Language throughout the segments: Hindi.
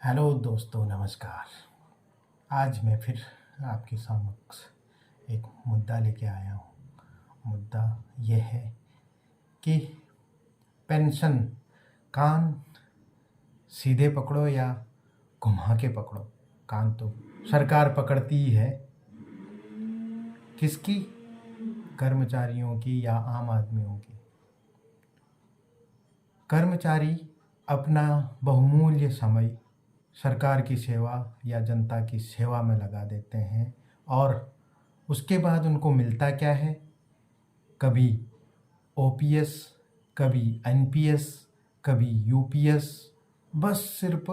हेलो दोस्तों, नमस्कार। आज मैं फिर आपके समक्ष एक मुद्दा लेके आया हूँ। मुद्दा यह है कि पेंशन कान सीधे पकड़ो या घुमा के पकड़ो, कान तो सरकार पकड़ती ही है। किसकी? कर्मचारियों की या आम आदमियों की। कर्मचारी अपना बहुमूल्य समय सरकार की सेवा या जनता की सेवा में लगा देते हैं और उसके बाद उनको मिलता क्या है? कभी ओपीएस, कभी एनपीएस, कभी यूपीएस, बस सिर्फ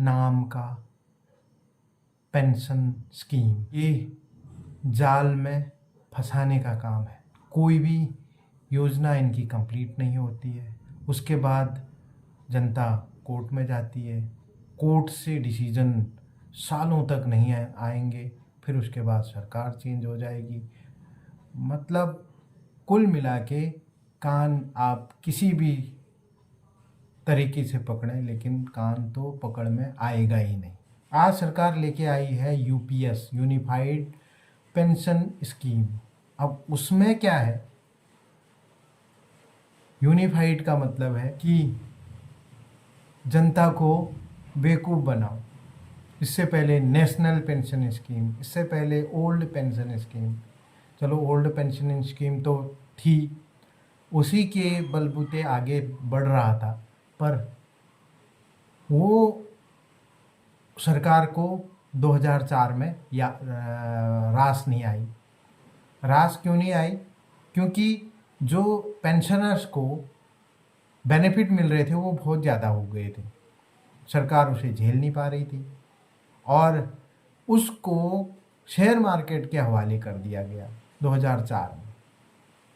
नाम का पेंशन स्कीम। ये जाल में फंसाने का काम है। कोई भी योजना इनकी कंप्लीट नहीं होती है। उसके बाद जनता कोर्ट में जाती है, कोर्ट से डिसीजन सालों तक नहीं आएंगे, फिर उसके बाद सरकार चेंज हो जाएगी। मतलब कुल मिला के कान आप किसी भी तरीके से पकड़ें, लेकिन कान तो पकड़ में आएगा ही नहीं। आज सरकार लेके आई है यूपीएस, यूनिफाइड पेंशन स्कीम। अब उसमें क्या है? यूनिफाइड का मतलब है कि जनता को बेवकूफ़ बनाओ। इससे पहले नेशनल पेंशन स्कीम, इससे पहले ओल्ड पेंशन स्कीम। चलो, ओल्ड पेंशन स्कीम तो थी, उसी के बलबूते आगे बढ़ रहा था, पर वो सरकार को 2004 में या रास नहीं आई। रास क्यों नहीं आई? क्योंकि जो पेंशनर्स को बेनिफिट मिल रहे थे वो बहुत ज़्यादा हो गए थे, सरकार उसे झेल नहीं पा रही थी और उसको शेयर मार्केट के हवाले कर दिया गया 2004 में।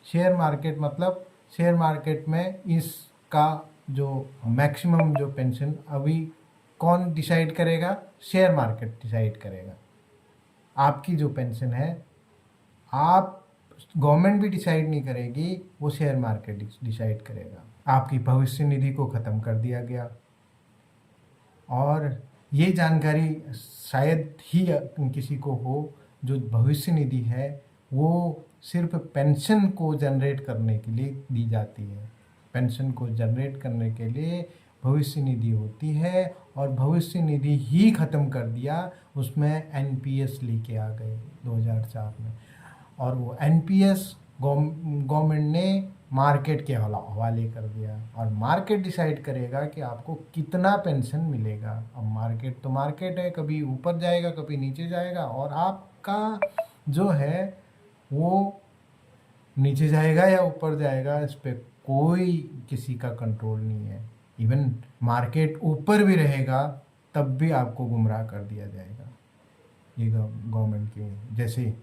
शेयर मार्केट मतलब शेयर मार्केट में इसका जो मैक्सिमम जो पेंशन अभी कौन डिसाइड करेगा? शेयर मार्केट डिसाइड करेगा। आपकी जो पेंशन है, आप गवर्नमेंट भी डिसाइड नहीं करेगी, वो शेयर मार्केट डिसाइड करेगा। आपकी भविष्य निधि को ख़त्म कर दिया गया और ये जानकारी शायद ही किसी को हो। जो भविष्य निधि है वो सिर्फ पेंशन को जनरेट करने के लिए दी जाती है। पेंशन को जनरेट करने के लिए भविष्य निधि होती है और भविष्य निधि ही ख़त्म कर दिया। उसमें एनपीएस लेके आ गए 2004 में और वो एनपीएस गवर्नमेंट ने मार्केट के हवाले कर दिया और मार्केट डिसाइड करेगा कि आपको कितना पेंशन मिलेगा। अब मार्केट तो मार्केट है, कभी ऊपर जाएगा कभी नीचे जाएगा और आपका जो है वो नीचे जाएगा या ऊपर जाएगा, इस पर कोई किसी का कंट्रोल नहीं है। इवन मार्केट ऊपर भी रहेगा तब भी आपको गुमराह कर दिया जाएगा। ये गवर्नमेंट के जैसे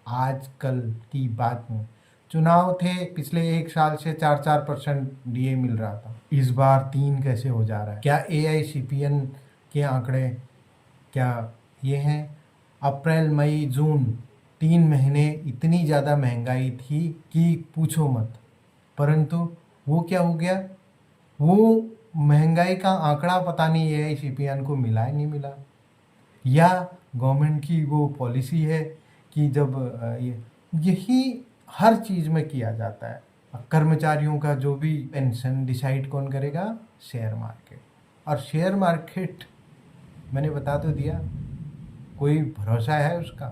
आजकल की बात में चुनाव थे, पिछले 1 साल से 4-4% डीए मिल रहा था, इस बार 3 कैसे हो जा रहा है? क्या एआईसीपीएन के आंकड़े क्या ये हैं? अप्रैल मई जून 3 महीने इतनी ज़्यादा महंगाई थी कि पूछो मत। परंतु वो क्या हो गया? वो महंगाई का आंकड़ा पता नहीं एआईसीपीएन को मिला है नहीं मिला, या गवर्नमेंट की वो पॉलिसी है कि जब यही हर चीज़ में किया जाता है। कर्मचारियों का जो भी पेंशन डिसाइड कौन करेगा? Share market. और शेयर मार्केट मैंने बता तो दिया, कोई भरोसा है उसका?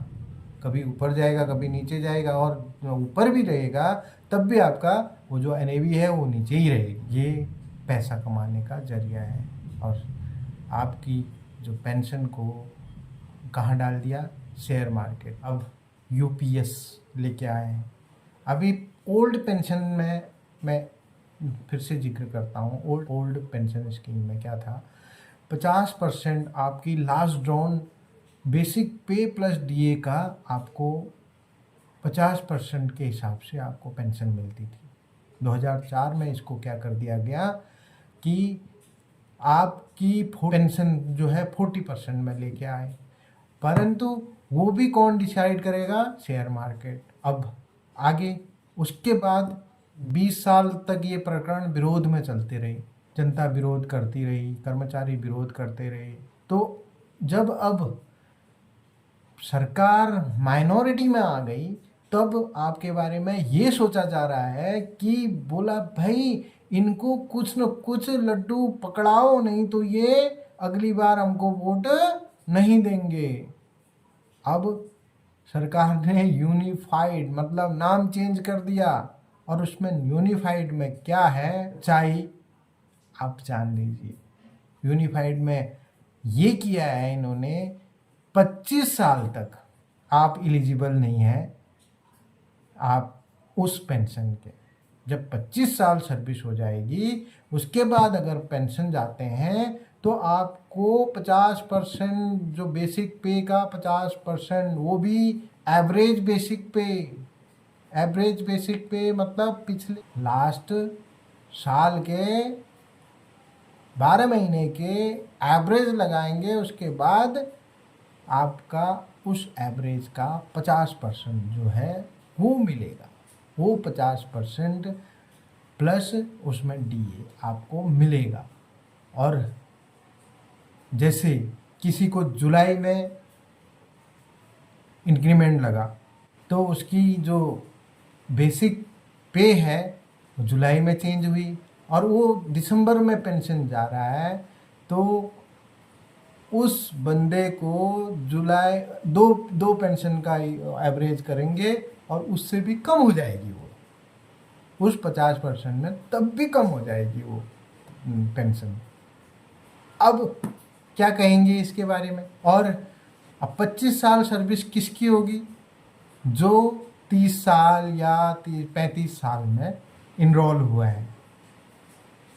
कभी ऊपर जाएगा कभी नीचे जाएगा और ऊपर भी रहेगा तब भी आपका वो जो एनएवी है वो नीचे ही रहेगी। ये पैसा कमाने का जरिया है और आपकी जो पेंशन को कहाँ डाल दिया? Share market. अब यूपीएस लेके आए हैं। अभी ओल्ड पेंशन में मैं फिर से जिक्र करता हूँ। ओल्ड पेंशन स्कीम में क्या था? 50% आपकी लास्ट ड्रॉन बेसिक पे प्लस डीए का आपको 50% के हिसाब से आपको पेंशन मिलती थी। 2004 में इसको क्या कर दिया गया कि आपकी पेंशन जो है 40% में लेके आए, परंतु वो भी कौन डिसाइड करेगा? Share market. अब आगे उसके बाद 20 साल तक ये प्रकरण विरोध में चलते रहे जनता विरोध करती रही, कर्मचारी विरोध करते रहे। तो जब अब सरकार माइनॉरिटी में आ गई तब आपके बारे में ये सोचा जा रहा है कि बोला भाई इनको कुछ न कुछ लड्डू पकड़ाओ, नहीं तो ये अगली बार हमको वोट नहीं देंगे। अब सरकार ने यूनिफाइड मतलब नाम चेंज कर दिया, और उसमें यूनिफाइड में क्या है चाहिए आप जान लीजिए। यूनिफाइड में ये किया है इन्होंने 25 साल तक आप एलिजिबल नहीं हैं आप उस पेंशन के। जब 25 साल सर्विस हो जाएगी उसके बाद अगर पेंशन जाते हैं तो आपको 50% जो बेसिक पे का 50%, वो भी एवरेज बेसिक पे। एवरेज बेसिक पे मतलब पिछले लास्ट साल के 12 महीने के एवरेज लगाएंगे, उसके बाद आपका उस एवरेज का 50% जो है वो मिलेगा। वो 50% प्लस उसमें डीए आपको मिलेगा। और जैसे किसी को जुलाई में इंक्रीमेंट लगा तो उसकी जो बेसिक पे है वो जुलाई में चेंज हुई, और वो दिसंबर में पेंशन जा रहा है, तो उस बंदे को जुलाई दो पेंशन का एवरेज करेंगे और उससे भी कम हो जाएगी वो, उस 50% में तब भी कम हो जाएगी वो पेंशन। अब क्या कहेंगे इसके बारे में। और अब 25 साल सर्विस किसकी होगी? जो 30 साल या 35 साल में इनरोल हुआ है।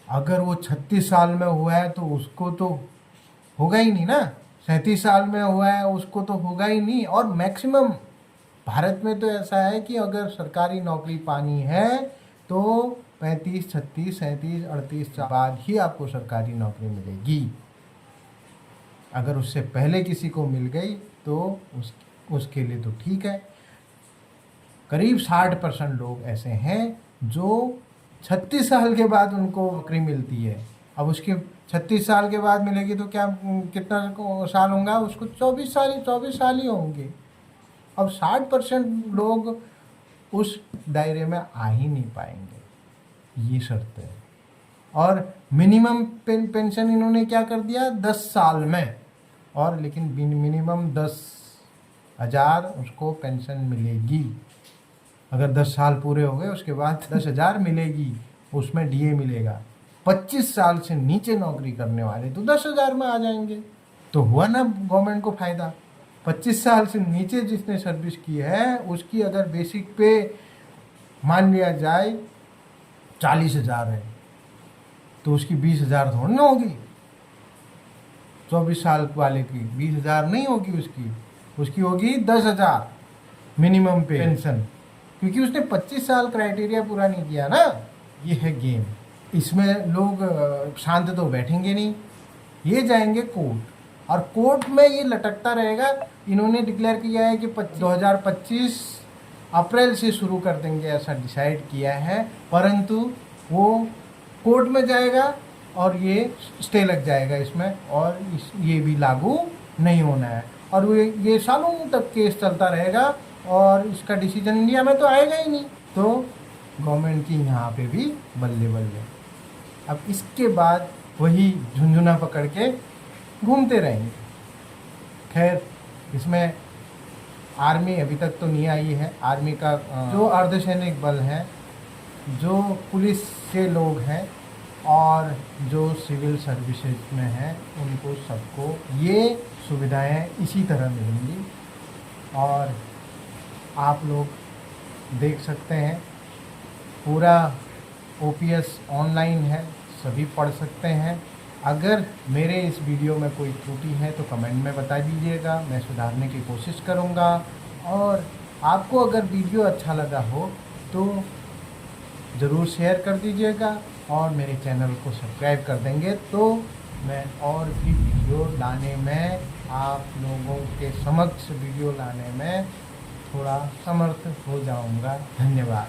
अगर वो 36 साल में हुआ है तो उसको तो होगा ही नहीं ना, 37 साल में हुआ है उसको तो होगा ही नहीं। और मैक्सिमम भारत में तो ऐसा है कि अगर सरकारी नौकरी पानी है तो 35, 36, 37, 38 साल बाद ही आपको सरकारी नौकरी मिलेगी। अगर उससे पहले किसी को मिल गई तो उसके लिए तो ठीक है। करीब 60% लोग ऐसे हैं जो 36 साल के बाद उनको नौकरी मिलती है। अब उसके 36 साल के बाद मिलेगी तो क्या कितना साल होगा उसको? 24 साल ही होंगे। अब 60% लोग उस दायरे में आ ही नहीं पाएंगे, ये शर्त है। और मिनिमम पेंशन इन्होंने क्या कर दिया 10 साल में, और लेकिन मिनिमम 10,000 उसको पेंशन मिलेगी। अगर 10 साल पूरे हो गए उसके बाद 10,000 मिलेगी, उसमें डीए मिलेगा। 25 साल से नीचे नौकरी करने वाले तो 10,000 में आ जाएंगे। तो हुआ ना गवर्नमेंट को फायदा। 25 साल से नीचे जिसने सर्विस की है उसकी अगर बेसिक पे मान लिया जाए 40,000 है तो उसकी 20,000 थोड़ी ना होगी। 24 साल वाले की 20,000 नहीं होगी, उसकी होगी 10,000 मिनिमम पे पेंशन, क्योंकि उसने 25 साल क्राइटेरिया पूरा नहीं किया ना। ये है गेम। इसमें लोग शांत तो बैठेंगे नहीं, ये जाएंगे कोर्ट, और कोर्ट में ये लटकता रहेगा। इन्होंने डिक्लेयर किया है कि 2025 अप्रैल से शुरू कर देंगे, ऐसा डिसाइड किया है, परंतु वो कोर्ट में जाएगा और ये स्टे लग जाएगा इसमें, और ये भी लागू नहीं होना है। और ये सालों तक केस चलता रहेगा और इसका डिसीजन इंडिया में तो आएगा ही नहीं। तो गवर्नमेंट की यहाँ पे भी बल्ले बल्ले। अब इसके बाद वही झुंझुना पकड़ के घूमते रहेंगे। खैर, इसमें आर्मी अभी तक तो नहीं आई है। आर्मी का जो अर्धसैनिक बल है, जो पुलिस के लोग हैं और जो सिविल सर्विसेज में हैं, उनको सबको ये सुविधाएं इसी तरह मिलेंगी। और आप लोग देख सकते हैं पूरा ओपीएस ऑनलाइन है, सभी पढ़ सकते हैं। अगर मेरे इस वीडियो में कोई त्रुटि है तो कमेंट में बता दीजिएगा, मैं सुधारने की कोशिश करूँगा। और आपको अगर वीडियो अच्छा लगा हो तो ज़रूर शेयर कर दीजिएगा और मेरे चैनल को सब्सक्राइब कर देंगे तो मैं और भी वीडियो लाने में, आप लोगों के समक्ष वीडियो लाने में थोड़ा समर्थ हो जाऊंगा। धन्यवाद।